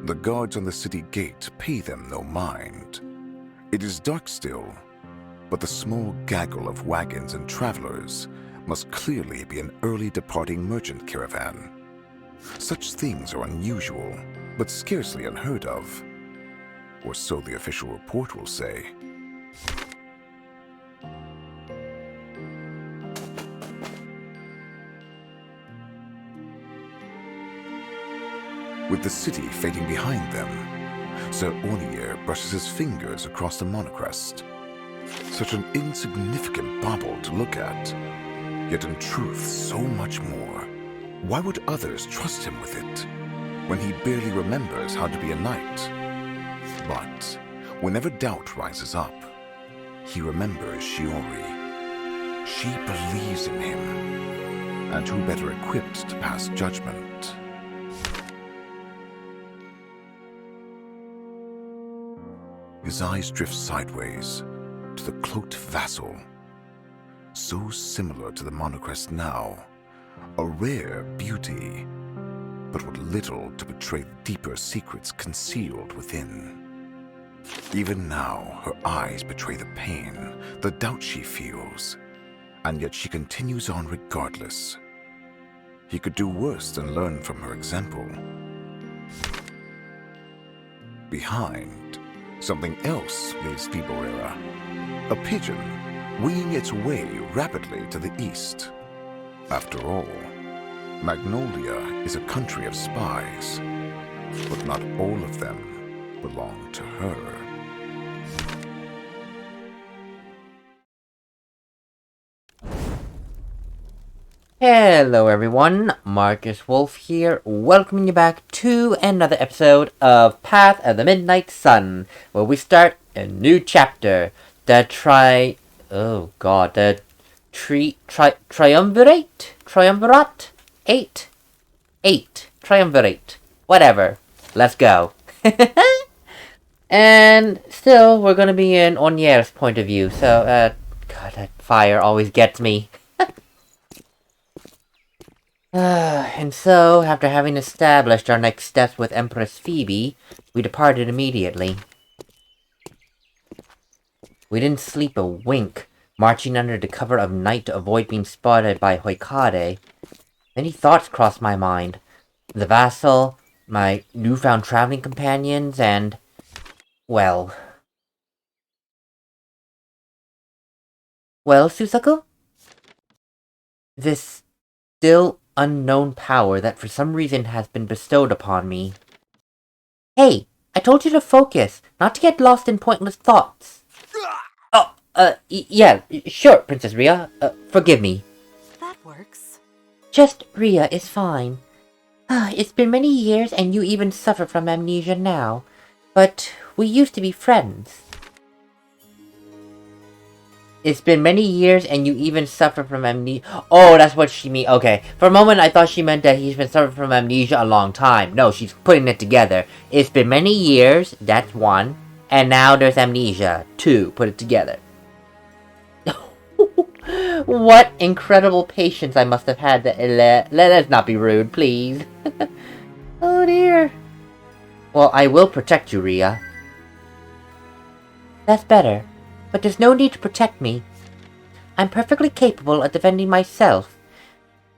The guards on the city gate pay them no mind. It is dark still, but the small gaggle of wagons and travelers must clearly be an early departing merchant caravan. Such things are unusual, but scarcely unheard of. Or so the official report will say. With the city fading behind them, Sir Onieres brushes his fingers across the Manacrest. Such an insignificant bauble to look at, yet in truth so much more. Why would others trust him with it, when he barely remembers how to be a knight? But whenever doubt rises up, he remembers Shiori. She believes in him, and who better equipped to pass judgment? His eyes drift sideways to the cloaked vassal, so similar to the Manacrest now, a rare beauty, but with little to betray the deeper secrets concealed within. Even now, her eyes betray the pain, the doubt she feels, and yet she continues on regardless. He could do worse than learn from her example. Behind, something else leads Fiborera. A pigeon, winging its way rapidly to the east. After all, Magnolia is a country of spies, but not all of them belong to her. Hello everyone, MarcusWolfe here, welcoming you back to another episode of Path of the Midnight Sun, where we start a new chapter. The Triumvirate? Triumvirate. Whatever. Let's go. And still, we're gonna be in Onieres' point of view, so, God, that fire always gets me. And so, after having established our next steps with Empress Phoebe, we departed immediately. We didn't sleep a wink, marching under the cover of night to avoid being spotted by Hoikade. Many thoughts crossed my mind. The vassal, my newfound traveling companions, and... well... Well, Susaku? This still unknown power that for some reason has been bestowed upon me. Hey, I told you to focus, not to get lost in pointless thoughts. Yeah, sure, Princess Rhea. Forgive me. That works. Just Rhea is fine. It's been many years and you even suffer from amnesia now. But we used to be friends. It's been many years and you even suffer from amnesia. Oh, that's what she mean. Okay. For a moment, I thought she meant that he's been suffering from amnesia a long time. No, she's putting it together. It's been many years, that's one. And now there's amnesia, two. Put it together. What incredible patience I must have had. Let's not be rude, please. Oh dear. Well, I will protect you, Rhea. That's better. But there's no need to protect me. I'm perfectly capable of defending myself.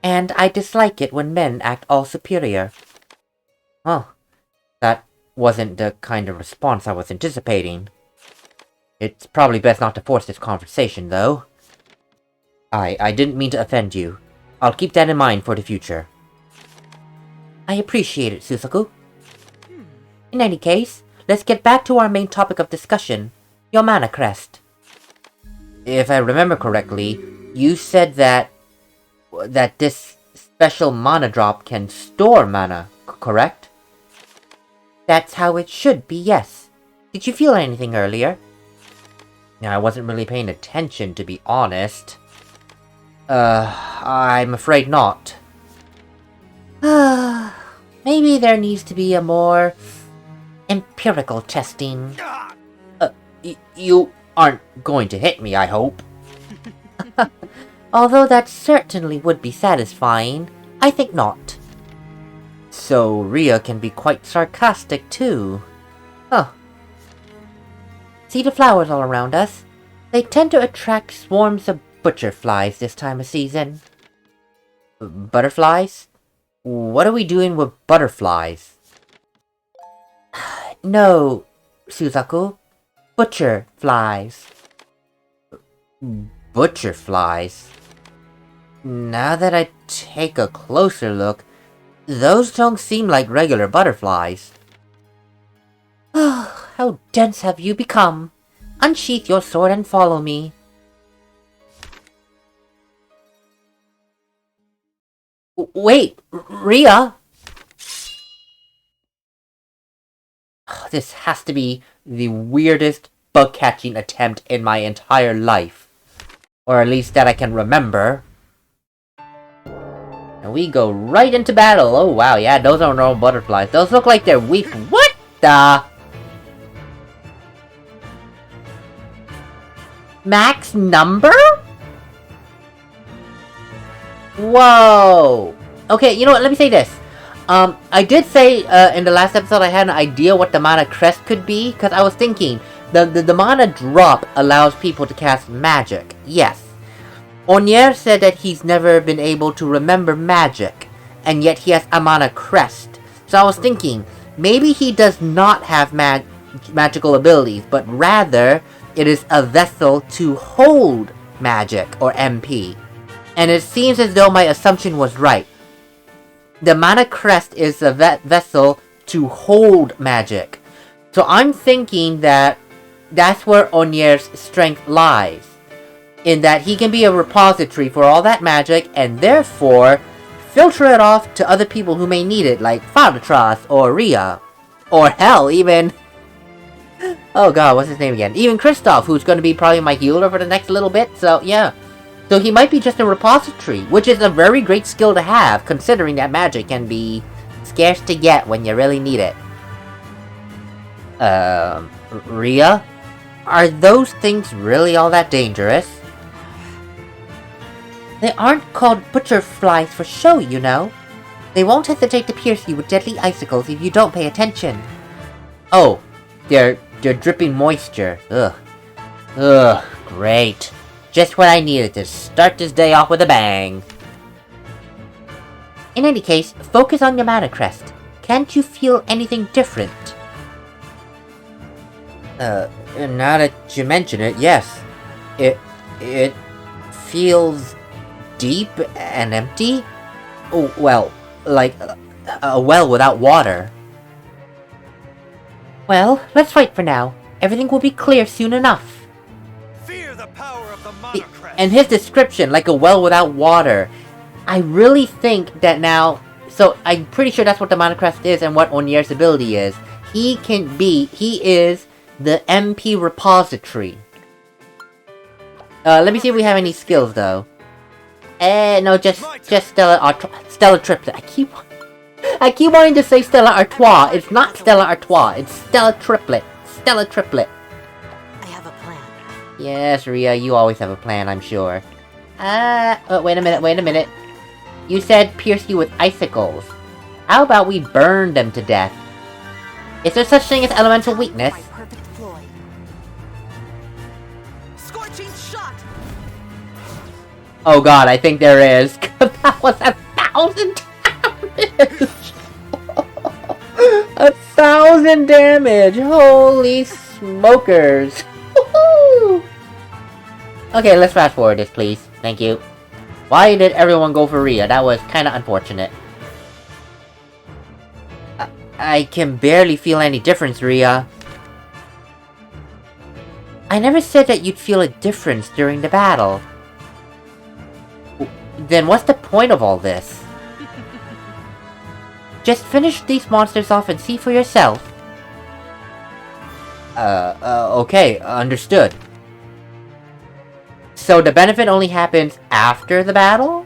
And I dislike it when men act all superior. Oh, that wasn't the kind of response I was anticipating. It's probably best not to force this conversation, though. I didn't mean to offend you. I'll keep that in mind for the future. I appreciate it, Susaku. In any case, let's get back to our main topic of discussion, your Manacrest. If I remember correctly, you said that this special mana drop can store mana, correct? That's how it should be, yes. Did you feel anything earlier? Now, I wasn't really paying attention, to be honest. I'm afraid not. Maybe there needs to be a more empirical testing. You aren't going to hit me, I hope. Although that certainly would be satisfying, I think not. So Rhea can be quite sarcastic too. Huh. See the flowers all around us? They tend to attract swarms of butcher flies this time of season. Butterflies? What are we doing with butterflies? No, Suzaku. Butcher flies. Butcher flies? Now that I take a closer look, those don't seem like regular butterflies. Oh, how dense have you become? Unsheath your sword and follow me. Wait, Rhea? This has to be the weirdest bug-catching attempt in my entire life. Or at least that I can remember. And we go right into battle. Oh wow, yeah, those are normal butterflies. Those look like they're weak. What the? Max number? Whoa! Okay, you know what, let me say this. I did say in the last episode I had an idea what the mana crest could be, because I was thinking, the mana drop allows people to cast magic, yes. Onieres said that he's never been able to remember magic, and yet he has a mana crest. So I was thinking, maybe he does not have magical abilities, but rather, it is a vessel to hold magic, or MP. And it seems as though my assumption was right. The mana crest is a vessel to hold magic. So I'm thinking that that's where Onieres' strength lies. In that he can be a repository for all that magic, and therefore, filter it off to other people who may need it, like Fadatras or Rhea. Or hell, even... oh god, what's his name again? Even Kristoff, who's going to be probably my healer for the next little bit, so yeah. So he might be just a repository, which is a very great skill to have, considering that magic can be scarce to get when you really need it. Rhea? Are those things really all that dangerous? They aren't called butcher flies for show, you know. They won't hesitate to pierce you with deadly icicles if you don't pay attention. Oh, they're dripping moisture. Ugh. Ugh, great. Just what I needed to start this day off with a bang. In any case, focus on your Manacrest. Can't you feel anything different? Now that you mention it, yes. It feels deep and empty? Oh, well, like a well without water. Well, let's fight for now. Everything will be clear soon enough. Fear the power of the Manacrest. And his description, like a well without water. I really think that now... So, I'm pretty sure that's what the Manacrest is and what Onieres' ability is. He is the MP repository. Let me see if we have any skills, though. No, just Stella Triplet. I keep wanting to say Stella Artois. It's not Stella Artois. It's Stella Triplet. Stella Triplet. I have a plan. Yes, Rhea, you always have a plan, I'm sure. Wait a minute. You said pierce you with icicles. How about we burn them to death? Is there such thing as elemental weakness? My perfect ploy. Scorching shot. Oh god, I think there is. That was 1,000 damage! 1,000 damage! Holy smokers! Woohoo! Okay, let's fast forward this, please. Thank you. Why did everyone go for Rhea? That was kinda unfortunate. I can barely feel any difference, Rhea. I never said that you'd feel a difference during the battle. Then what's the point of all this? Just finish these monsters off and see for yourself. Okay, understood. So the benefit only happens after the battle?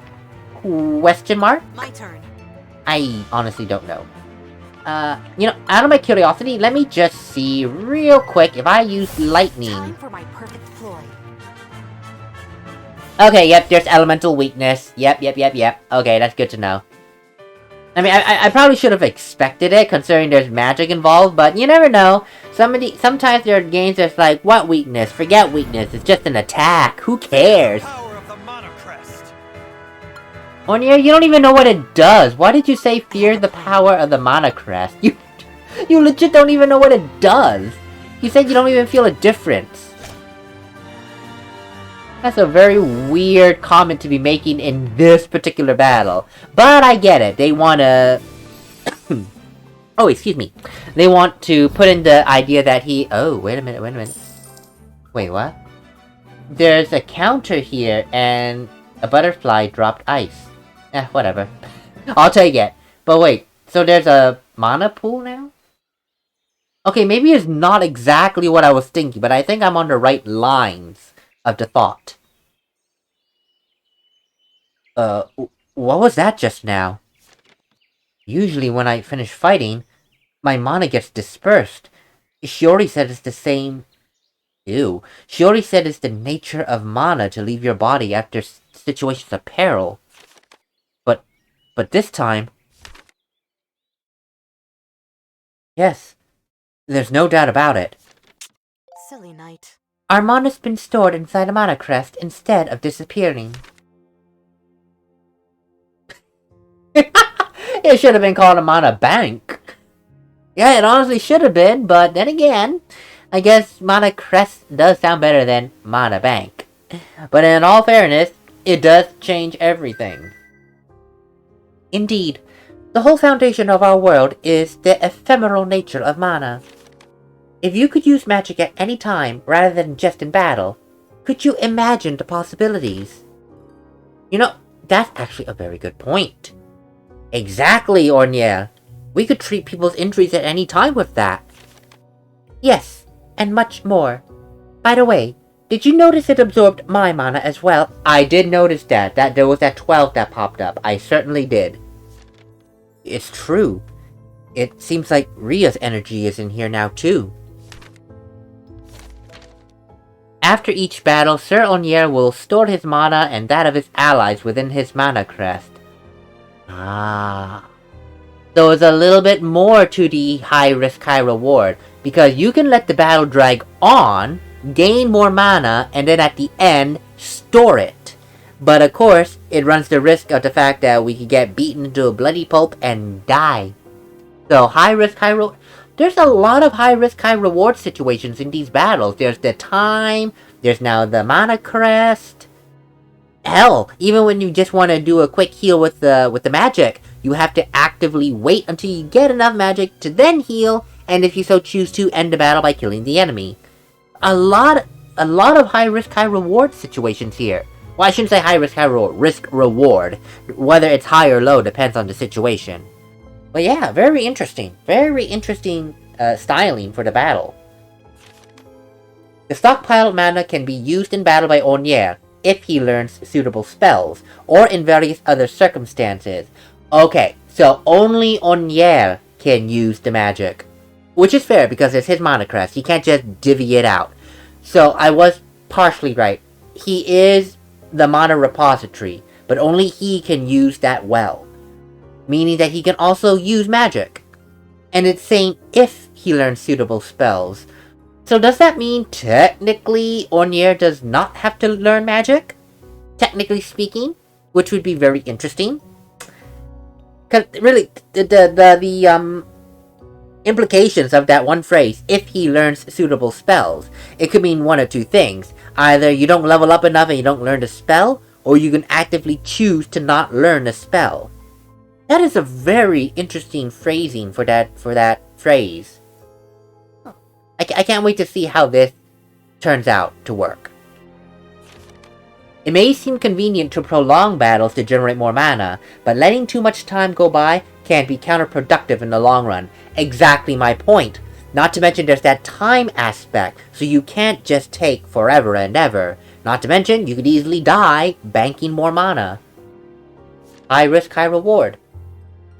Question mark? My turn. I honestly don't know. You know, out of my curiosity, let me just see real quick if I use lightning. Time for my perfect ploy. Okay, yep, there's elemental weakness. Yep. Okay, that's good to know. I mean, I probably should have expected it, considering there's magic involved, but you never know. Sometimes there are games that's like, what weakness? Forget weakness, it's just an attack. Who cares? Power of the Manacrest. Onier, you don't even know what it does. Why did you say fear the power of the Manacrest? You legit don't even know what it does. You said you don't even feel a difference. That's a very weird comment to be making in this particular battle. But I get it. They want to... oh, excuse me. They want to put in the idea that he... Oh, wait a minute. Wait, what? There's a counter here, and a butterfly dropped ice. Whatever. I'll take it. But wait, so there's a mana pool now? Okay, maybe it's not exactly what I was thinking, but I think I'm on the right lines of the thought. What was that just now? Usually when I finish fighting, my mana gets dispersed. Shiori said it's the same... Ew. Shiori said it's the nature of mana to leave your body after situations of peril. But this time... Yes. There's no doubt about it. Silly knight. Our mana's been stored inside a Manacrest instead of disappearing. It should have been called a mana bank. Yeah, it honestly should have been, but then again, I guess Manacrest does sound better than mana bank. But in all fairness, it does change everything. Indeed, the whole foundation of our world is the ephemeral nature of mana. If you could use magic at any time rather than just in battle, could you imagine the possibilities? You know, that's actually a very good point. Exactly, Ornier. We could treat people's injuries at any time with that. Yes, and much more. By the way, did you notice it absorbed my mana as well? I did notice that there was that 12 that popped up. I certainly did. It's true. It seems like Ria's energy is in here now too. After each battle, Sir Onier will store his mana and that of his allies within his Manacrest. Ah. So it's a little bit more to the high risk, high reward, because you can let the battle drag on, gain more mana, and then at the end, store it. But of course, it runs the risk of the fact that we could get beaten into a bloody pulp and die. So high risk, high reward. There's a lot of high risk, high reward situations in these battles. There's the time, there's now the Manacrest. Hell, even when you just want to do a quick heal with the magic, you have to actively wait until you get enough magic to then heal, and if you so choose to, end the battle by killing the enemy. A lot of high risk, high reward situations here. Well, I shouldn't say high risk, high risk reward. Whether it's high or low depends on the situation. But yeah, very interesting. Very interesting styling for the battle. The stockpiled mana can be used in battle by Onier if he learns suitable spells, or in various other circumstances. Okay, so only Onier can use the magic. Which is fair, because it's his Manacrest. He can't just divvy it out. So I was partially right. He is the mana repository, but only he can use that well. Meaning that he can also use magic. And it's saying if he learns suitable spells. So does that mean technically Onier does not have to learn magic? Technically speaking, which would be very interesting. Because really, the implications of that one phrase, if he learns suitable spells, it could mean one or two things. Either you don't level up enough and you don't learn the spell, or you can actively choose to not learn the spell. That is a very interesting phrasing for that phrase. I can't wait to see how this turns out to work. It may seem convenient to prolong battles to generate more mana, but letting too much time go by can be counterproductive in the long run. Exactly my point. Not to mention there's that time aspect, so you can't just take forever and ever. Not to mention, you could easily die banking more mana. High risk, high reward.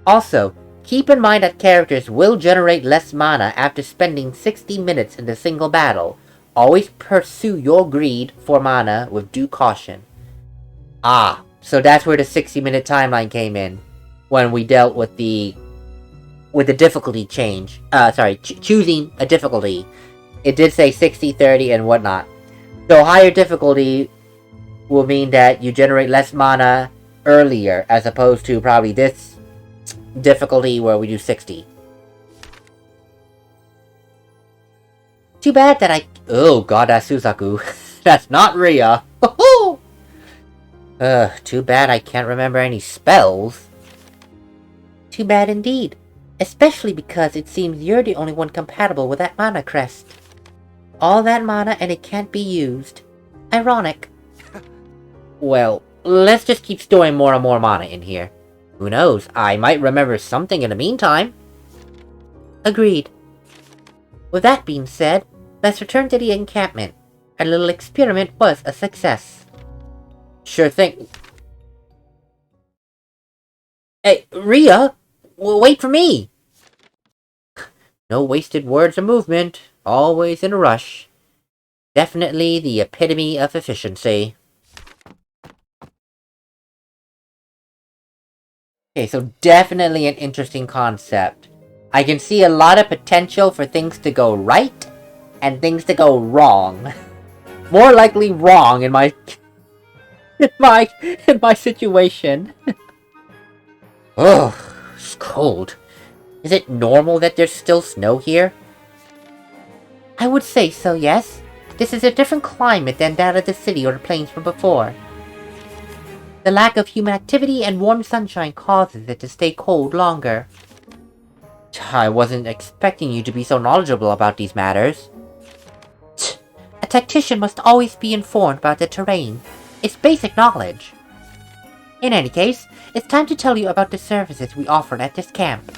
Also, keep in mind that characters will generate less mana after spending 60 minutes in a single battle. Always pursue your greed for mana with due caution. Ah, so that's where the 60-minute timeline came in. when we dealt with the difficulty change. Choosing a difficulty. It did say 60, 30, and whatnot. So higher difficulty will mean that you generate less mana earlier, as opposed to probably this difficulty where we do 60. Too bad that oh god, that's Suzaku. That's not Ria. Too bad I can't remember any spells. Too bad indeed. Especially because it seems you're the only one compatible with that mana crest. All that mana and it can't be used. Ironic. Well, let's just keep storing more and more mana in here. Who knows, I might remember something in the meantime. Agreed. With that being said, let's return to the encampment. Our little experiment was a success. Sure thing. Hey, Ria! Wait for me! No wasted words or movement. Always in a rush. Definitely the epitome of efficiency. Okay, so definitely an interesting concept. I can see a lot of potential for things to go right and things to go wrong. More likely wrong in my in my situation. Ugh, it's cold. Is it normal that there's still snow here? I would say so, yes. This is a different climate than that of the city or the plains from before. The lack of human activity and warm sunshine causes it to stay cold longer. I wasn't expecting you to be so knowledgeable about these matters. A tactician must always be informed about the terrain. It's basic knowledge. In any case, it's time to tell you about the services we offer at this camp.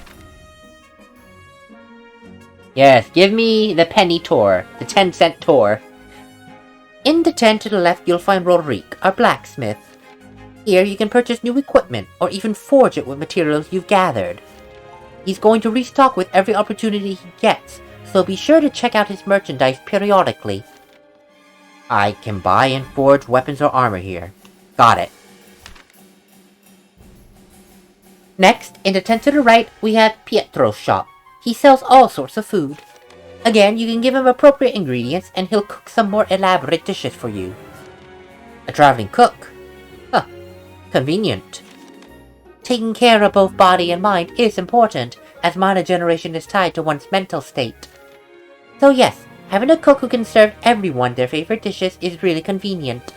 Yes, give me the penny tour. The 10-cent tour. In the tent to the left, you'll find Roderick, our blacksmith. Here, you can purchase new equipment, or even forge it with materials you've gathered. He's going to restock with every opportunity he gets, so be sure to check out his merchandise periodically. I can buy and forge weapons or armor here. Got it. Next, in the tent to the right, we have Pietro's shop. He sells all sorts of food. Again, you can give him appropriate ingredients and he'll cook some more elaborate dishes for you. A traveling cook? Huh. Convenient. Taking care of both body and mind is important, as mana generation is tied to one's mental state. So yes, having a cook who can serve everyone their favorite dishes is really convenient.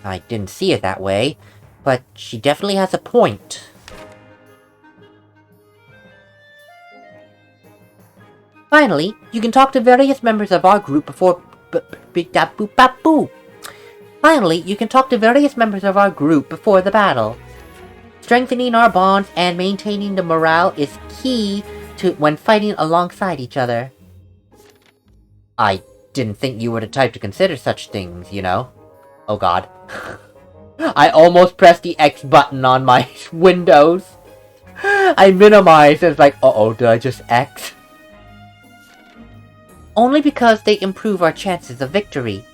I didn't see it that way, but she definitely has a point. Finally, you can talk to various members of our group before the battle. Strengthening our bonds and maintaining the morale is key to when fighting alongside each other. I didn't think you were the type to consider such things, you know. Oh god. I almost pressed the X button on my Windows. I minimized, it's like, uh-oh, did I just X? Only because they improve our chances of victory.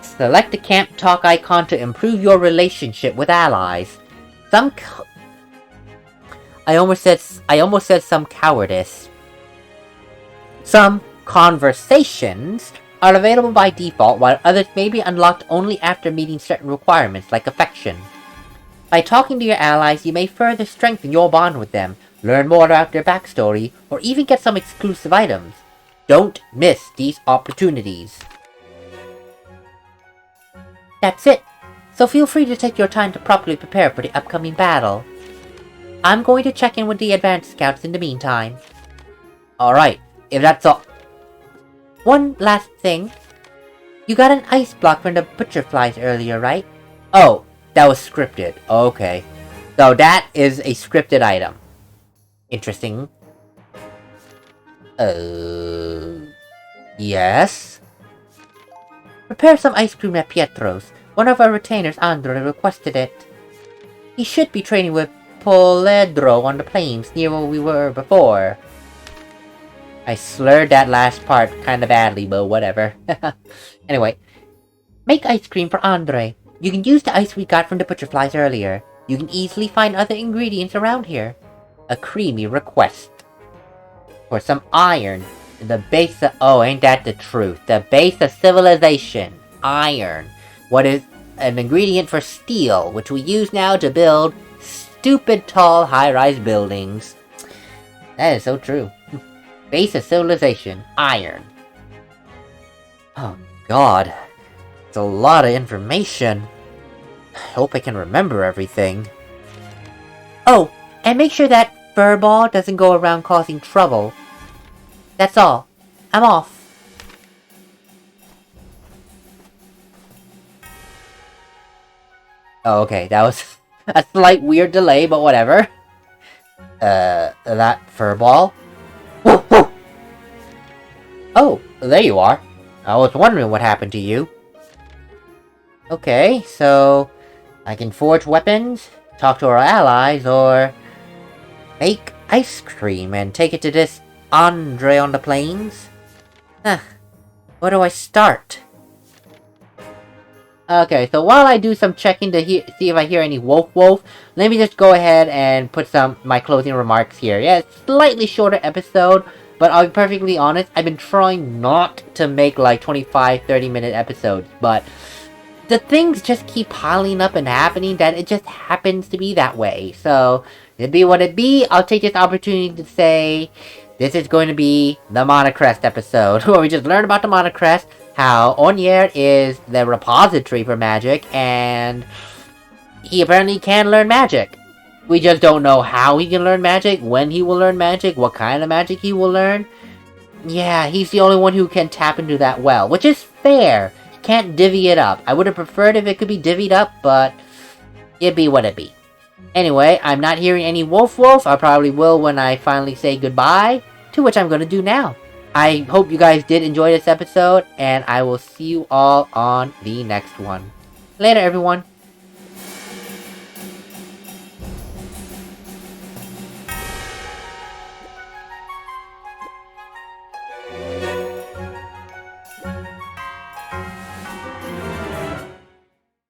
Select the camp talk icon to improve your relationship with allies. I almost said some cowardice. Some conversations are available by default, while others may be unlocked only after meeting certain requirements, like affection. By talking to your allies, you may further strengthen your bond with them, learn more about their backstory, or even get some exclusive items. Don't miss these opportunities. That's it, so feel free to take your time to properly prepare for the upcoming battle. I'm going to check in with the advanced scouts in the meantime. Alright, if that's all. One last thing. You got an ice block from the butcher flies earlier, right? Oh, that was scripted. Okay. So that is a scripted item. Interesting. Yes? Prepare some ice cream at Pietro's. One of our retainers, Andre, requested it. He should be training with Poledro on the plains near where we were before. I slurred that last part kinda badly, but whatever. Anyway, make ice cream for Andre. You can use the ice we got from the butcher flies earlier. You can easily find other ingredients around here. A creamy request. For some iron. The base of... Oh, ain't that the truth. The base of civilization. Iron. What is an ingredient for steel, which we use now to build stupid tall high-rise buildings. That is so true. Base of civilization. Iron. Oh, God. It's a lot of information. I hope I can remember everything. Oh, and make sure that furball doesn't go around causing trouble. That's all. I'm off. Oh, okay, that was a slight weird delay, but whatever. That furball? Whoa, whoa! Oh, there you are. I was wondering what happened to you. Okay, so I can forge weapons, talk to our allies, or make ice cream and take it to this Andre on the plains? Huh. Where do I start? Okay, so while I do some checking to see if I hear any wolf, let me just go ahead and put my closing remarks here. Yeah, it's a slightly shorter episode, but I'll be perfectly honest, I've been trying not to make like 25-30 minute episodes, but the things just keep piling up and happening that it just happens to be that way. So, it be what it be. I'll take this opportunity to say this is going to be the Manacrest episode, where we just learn about the Manacrest, how Onieres is the repository for magic, and he apparently can learn magic. We just don't know how he can learn magic, when he will learn magic, what kind of magic he will learn. Yeah, he's the only one who can tap into that well, which is fair. Can't divvy it up. I would have preferred if it could be divvied up, but it be what it be. Anyway, I'm not hearing any wolf. I probably will when I finally say goodbye, to which I'm going to do now. I hope you guys did enjoy this episode, and I will see you all on the next one. Later, everyone.